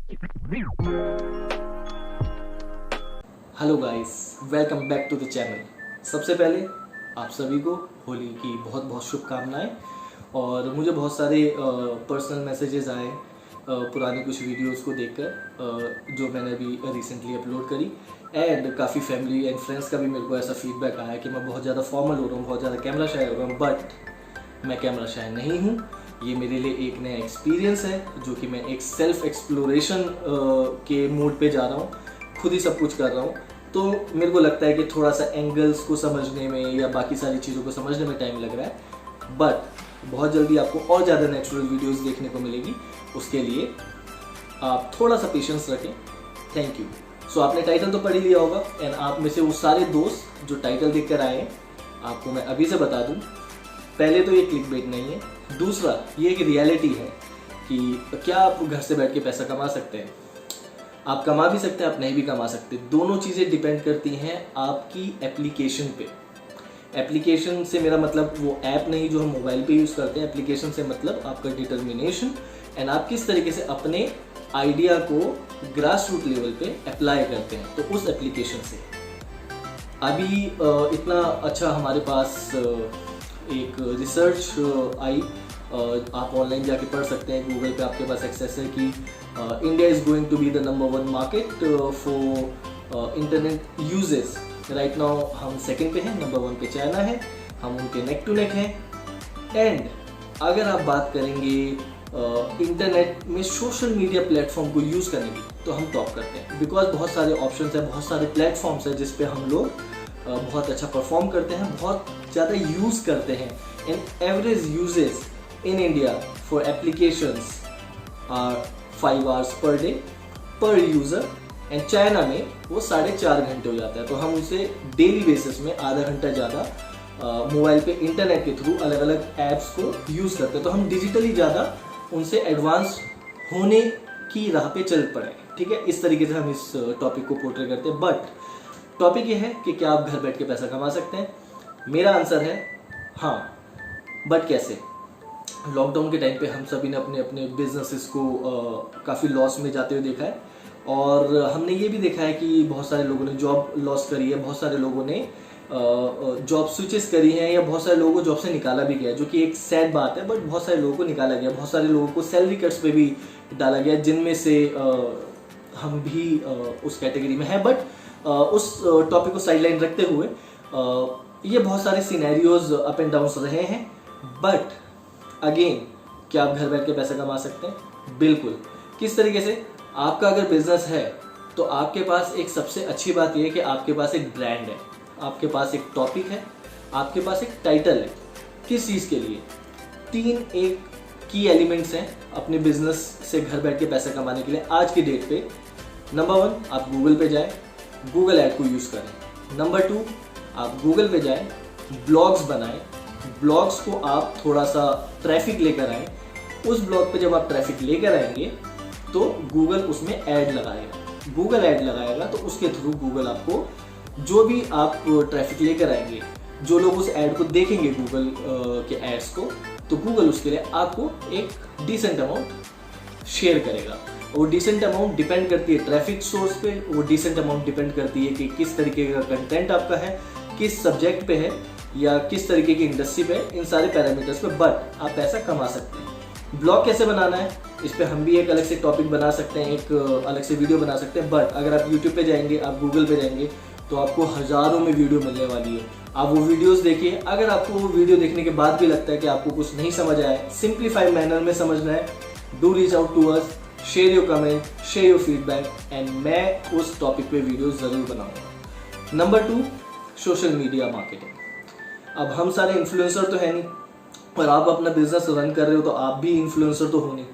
Hello guys, welcome back to the channel. सबसे पहले आप सभी को होली की बहुत बहुत शुभकामनाएं। और मुझे बहुत सारे पर्सनल मैसेजेस आए पुरानी कुछ वीडियोस को देखकर जो मैंने अभी रिसेंटली अपलोड करी। एंड काफ़ी फैमिली एंड फ्रेंड्स का भी मेरे को ऐसा फीडबैक आया कि मैं बहुत ज़्यादा फॉर्मल हो रहा हूँ, बहुत ज़्यादा कैमरा शाय हो रहा हूँ। बट मैं कैमरा शाय नहीं हूँ। ये मेरे लिए एक नया एक्सपीरियंस है जो कि मैं एक सेल्फ एक्सप्लोरेशन के मोड पे जा रहा हूँ, खुद ही सब कुछ कर रहा हूँ। तो मेरे को लगता है कि थोड़ा सा एंगल्स को समझने में या बाकी सारी चीज़ों को समझने में टाइम लग रहा है। बट बहुत जल्दी आपको और ज़्यादा नेचुरल वीडियोस देखने को मिलेगी। उसके लिए आप थोड़ा सा पेशेंस रखें। Thank you. सो आपने टाइटल तो पढ़ ही लिया होगा। एंड आप में से वो सारे दोस्त जो टाइटल देख कर आए हैं, आपको मैं अभी से बता दूँ, पहले तो ये क्लिकबेट नहीं है। दूसरा, ये एक रियलिटी है कि क्या आप घर से बैठ के पैसा कमा सकते हैं। आप कमा भी सकते हैं, आप नहीं भी कमा सकते। दोनों चीज़ें डिपेंड करती हैं आपकी एप्लीकेशन पे। एप्लीकेशन से मेरा मतलब वो ऐप नहीं जो हम मोबाइल पे यूज़ करते हैं। एप्लीकेशन से मतलब आपका डिटर्मिनेशन एंड आप किस तरीके से अपने आइडिया को ग्रास रूट लेवल पे अप्लाई करते हैं, तो उस एप्लीकेशन से। अभी इतना अच्छा हमारे पास एक रिसर्च आई, आप ऑनलाइन जाके पढ़ सकते हैं, गूगल पे आपके पास एक्सेस है कि India is going to be the number 1 market for internet uses. Right now हम सेकंड पे हैं, नंबर 1 पे चाइना है, हम उनके नेक टू नेक हैं। एंड अगर आप बात करेंगे इंटरनेट में सोशल मीडिया प्लेटफॉर्म को यूज़ करने की, तो हम टॉप करते हैं। बिकॉज बहुत सारे ऑप्शंस हैं, बहुत सारे प्लेटफॉर्म्स हैं जिस पे हम लोग बहुत अच्छा परफॉर्म करते हैं, बहुत ज़्यादा यूज़ करते हैं। And average uses in India for applications are 5 hours per day per user and China में वो 4.5 घंटे हो जाता है। तो हम उसे डेली बेसिस में आधा घंटा ज़्यादा मोबाइल पे इंटरनेट के थ्रू अलग अलग ऐप्स को यूज़ करते हैं। तो हम डिजिटली ज़्यादा उनसे एडवांस होने की राह पे चल पड़े। ठीक है, इस तरीके से हम इस टॉपिक को पोर्ट्रे करते हैं। बट टॉपिक ये है कि क्या आप घर बैठ के पैसा कमा सकते हैं। मेरा आंसर है हाँ, बट कैसे। लॉकडाउन के टाइम पे हम सभी ने अपने अपने बिजनेसेस को काफ़ी लॉस में जाते हुए देखा है। और हमने ये भी देखा है कि बहुत सारे लोगों ने जॉब लॉस करी है, बहुत सारे लोगों ने जॉब स्विचेस करी हैं, या बहुत सारे लोगों को जॉब से निकाला भी गया, जो कि एक सैड बात है। बट बहुत सारे लोगों को निकाला गया, बहुत सारे लोगों को सैलरी कट्स पे भी डाला गया, जिनमें से हम भी उस कैटेगरी में हैं। बट उस टॉपिक को साइडलाइन रखते हुए ये बहुत सारे सिनेरियोज अप एंड डाउन्स रहे हैं। बट अगेन, क्या आप घर बैठ के पैसा कमा सकते हैं? बिल्कुल। किस तरीके से? आपका अगर बिजनेस है तो आपके पास एक सबसे अच्छी बात यह है कि आपके पास एक ब्रांड है, आपके पास एक टॉपिक है, आपके पास एक टाइटल है। किस चीज़ के लिए? 3 एक की एलिमेंट्स हैं अपने बिजनेस से घर बैठ के पैसा कमाने के लिए आज की डेट पे। नंबर 1, आप गूगल पे जाएं, गूगल ऐड को यूज़ करें। नंबर 2, आप गूगल पे जाएं, ब्लॉग्स बनाएं, ब्लॉग्स को आप थोड़ा सा ट्रैफिक लेकर आए। उस ब्लॉग पे जब आप ट्रैफिक लेकर आएंगे तो गूगल उसमें ऐड लगाएगा। गूगल ऐड लगाएगा तो उसके थ्रू गूगल आपको जो भी आप ट्रैफिक लेकर आएंगे, जो लोग उस ऐड को देखेंगे गूगल के एड्स को, तो गूगल उसके लिए आपको एक डिसेंट अमाउंट शेयर करेगा। वो डिसेंट अमाउंट डिपेंड करती है ट्रैफिक सोर्स पे, वो डिसेंट अमाउंट डिपेंड करती है कि किस तरीके का कंटेंट आपका है, किस सब्जेक्ट पे है, या किस तरीके की इंडस्ट्री पे, इन सारे पैरामीटर्स पे। बट आप पैसा कमा सकते हैं। ब्लॉग कैसे बनाना है, इस पे हम भी एक अलग से टॉपिक बना सकते हैं, एक अलग से वीडियो बना सकते हैं। बट अगर आप यूट्यूब पे जाएंगे, आप गूगल पे जाएंगे, तो आपको हज़ारों में वीडियो मिलने वाली है। आप वो वीडियोस देखिए। अगर आपको वो वीडियो देखने के बाद भी लगता है कि आपको कुछ नहीं समझ आया, सिंप्लीफाइड मैनर में समझना है, do reach out to us, share your comment, share your feedback, and मैं उस टॉपिक पे वीडियो ज़रूर बनाऊँगा। Number 2, social media marketing. अब हम सारे इन्फ्लुएंसर तो है नहीं, और आप अपना बिजनेस रन कर रहे हो तो आप भी इन्फ्लुएंसर तो हो नहीं।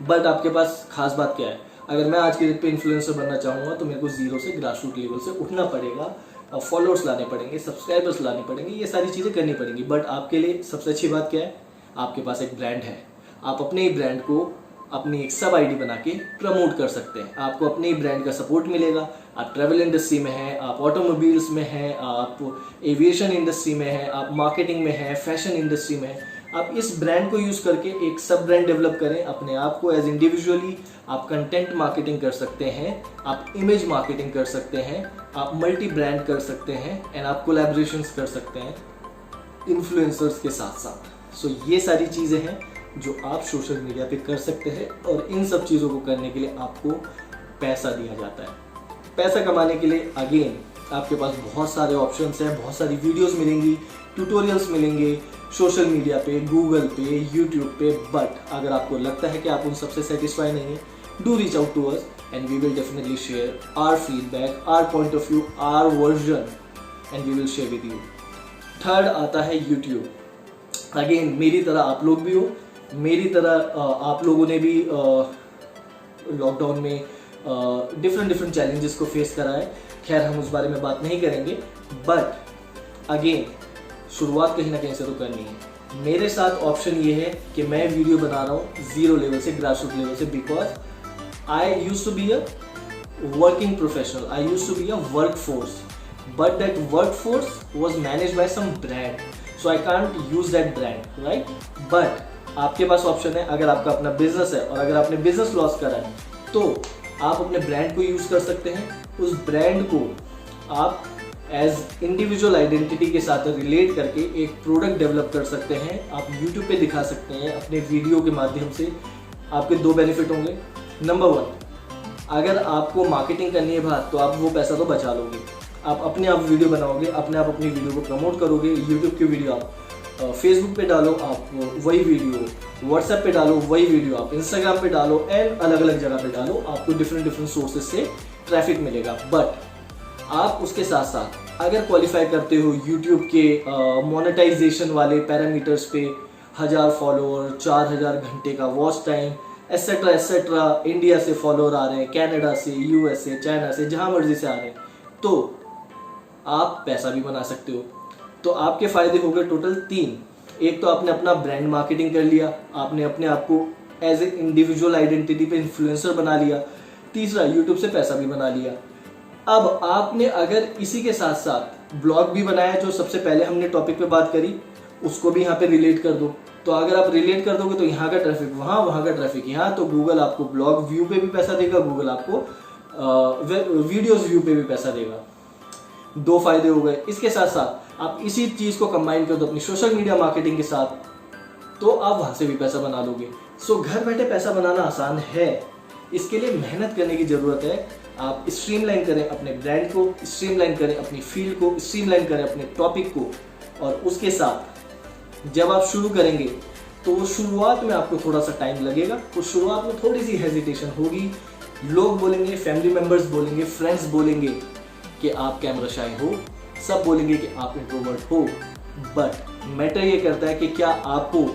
बट आपके पास खास बात क्या है? अगर मैं आज के डेट पे इन्फ्लुएंसर बनना चाहूँगा तो मेरे को जीरो से ग्रास रूट लेवल से उठना पड़ेगा, फॉलोअर्स लाने पड़ेंगे, सब्सक्राइबर्स लाने पड़ेंगे, ये सारी चीज़ें करनी पड़ेंगी। बट आपके लिए सबसे अच्छी बात क्या है? आपके पास एक ब्रांड है। आप अपने ही ब्रांड को अपनी एक सब आईडी बना के प्रमोट कर सकते हैं। आपको अपने ही ब्रांड का सपोर्ट मिलेगा। आप ट्रैवल इंडस्ट्री में हैं, आप ऑटोमोबाइल्स में हैं, आप एविएशन इंडस्ट्री में हैं, आप मार्केटिंग में हैं, फैशन इंडस्ट्री में हैं, आप इस ब्रांड को यूज करके एक सब ब्रांड डेवलप करें अपने आप को एज इंडिविजुअली। आप कंटेंट मार्केटिंग कर सकते हैं, आप इमेज मार्केटिंग कर सकते हैं, आप मल्टी ब्रांड कर सकते हैं एंड आप कोलैबोरेशंस कर सकते हैं इन्फ्लुएंसर्स के साथ साथ। सो ये सारी चीज़ें हैं जो आप सोशल मीडिया पे कर सकते हैं और इन सब चीज़ों को करने के लिए आपको पैसा दिया जाता है। पैसा कमाने के लिए अगेन आपके पास बहुत सारे ऑप्शंस हैं, बहुत सारी वीडियोस मिलेंगी, ट्यूटोरियल्स मिलेंगे सोशल मीडिया पे, गूगल पे, यूट्यूब पे। बट अगर आपको लगता है कि आप उन सबसे सेटिस्फाई नहीं है, do reach out to us and we will definitely share our feedback, our point of view, our version and we will share with you. Third आता है यूट्यूब। अगेन मेरी तरह आप लोग भी हो, मेरी तरह आप लोगों ने भी लॉकडाउन में डिफरेंट चैलेंजेस को फेस करा है। खैर हम उस बारे में बात नहीं करेंगे, बट अगेन शुरुआत कहीं ना कहीं से तो करनी है। मेरे साथ ऑप्शन ये है कि मैं वीडियो बना रहा हूँ जीरो लेवल से, ग्रासरूट लेवल से, because I used to be a working professional, I used to be a work force, but that workforce was managed by some brand, so I can't use that brand, right? But आपके पास option है, अगर आपका अपना business है और अगर आपने business loss करा है तो आप अपने ब्रांड को यूज कर सकते हैं। उस ब्रांड को आप एज इंडिविजुअल आइडेंटिटी के साथ रिलेट करके एक प्रोडक्ट डेवलप कर सकते हैं। आप यूट्यूब पे दिखा सकते हैं अपने वीडियो के माध्यम से। आपके दो बेनिफिट होंगे। नंबर वन, अगर आपको मार्केटिंग करनी है बाहर तो आप वो पैसा तो बचा लोगे। आप अपने आप वीडियो बनाओगे, अपने आप अपनी वीडियो को प्रमोट करोगे। यूट्यूब की वीडियो आप फेसबुक पे डालो, आप वही वीडियो व्हाट्सएप पे डालो, वही वीडियो आप इंस्टाग्राम पे डालो एंड अलग अलग जगह पे डालो। आपको डिफरेंट सोर्सेज से ट्रैफिक मिलेगा। बट आप उसके साथ साथ अगर क्वालिफाई करते हो यूट्यूब के मोनेटाइजेशन वाले पैरामीटर्स पे, 1000 फॉलोअर, 4000 घंटे का watch time, etcetera etcetera, India से फॉलोअर आ रहे हैं, कनाडा से, यूएस से, चाइना से, जहां मर्जी से आ रहे हैं, तो आप पैसा भी बना सकते हो। तो आपके फायदे हो गए टोटल 3। एक तो आपने अपना ब्रांड मार्केटिंग कर लिया, आपने अपने आप को एज ए इंडिविजुअल आइडेंटिटी पे इन्फ्लुएंसर बना लिया। तीसरा, यूट्यूब से पैसा भी बना लिया। अब आपने अगर इसी के साथ साथ ब्लॉग भी बनाया, जो सबसे पहले हमने टॉपिक पे बात करी, उसको भी यहाँ पे रिलेट कर दो। तो अगर आप रिलेट कर दोगे तो यहाँ का ट्रैफिक वहाँ, वहाँ का ट्रैफिक यहाँ, तो गूगल आपको ब्लॉग व्यू पे भी पैसा देगा, गूगल आपको वीडियोस व्यू पे भी पैसा देगा। 2 फायदे हो गए। इसके साथ साथ आप इसी चीज को कंबाइन कर दो अपनी सोशल मीडिया मार्केटिंग के साथ, तो आप वहां से भी पैसा बना लोगे। सो घर बैठे पैसा बनाना आसान है, इसके लिए मेहनत करने की जरूरत है। आप स्ट्रीमलाइन करें अपने ब्रांड को, स्ट्रीमलाइन करें अपनी फील्ड को, स्ट्रीमलाइन करें अपने टॉपिक को, और उसके साथ जब आप शुरू करेंगे तो वो शुरुआत में आपको थोड़ा सा टाइम लगेगा, तो शुरुआत में थोड़ी सी हेजिटेशन होगी। लोग बोलेंगे, फैमिली मेंबर्स बोलेंगे, फ्रेंड्स बोलेंगे कि आप कैमरा शाय हो, सब बोलेंगे कि आप इंट्रोवर्ट हो। बट मैटर ये करता है कि क्या आपको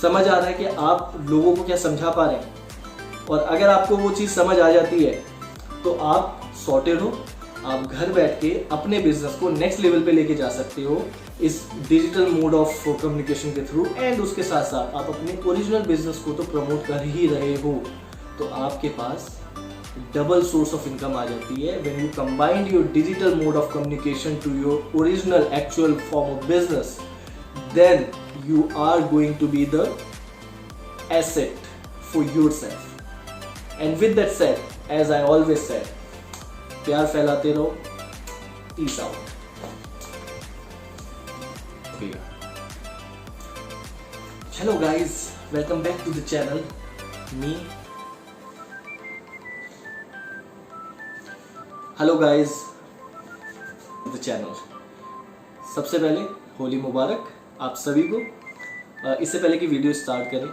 समझ आ रहा है कि आप लोगों को क्या समझा पा रहे हैं। और अगर आपको वो चीज़ समझ आ जाती है तो आप सॉर्टेड हो। आप घर बैठ के अपने बिजनेस को नेक्स्ट लेवल पे लेके जा सकते हो इस डिजिटल मोड ऑफ कम्युनिकेशन के थ्रू। एंड उसके साथ साथ आप अपने ओरिजिनल बिजनेस को तो प्रमोट कर ही रहे हो, तो आपके पास डबल सोर्स ऑफ इनकम आ जाती है। When you combined your digital mode of communication to your original actual form of business, then you are going to be the asset for yourself. And with that said, as I always said, प्यार फैलाते रहो। Peace out. Hello guys, welcome back to the channel. Me hello guys, the channel. सबसे पहले होली मुबारक आप सभी को। इससे पहले कि वीडियो स्टार्ट करें,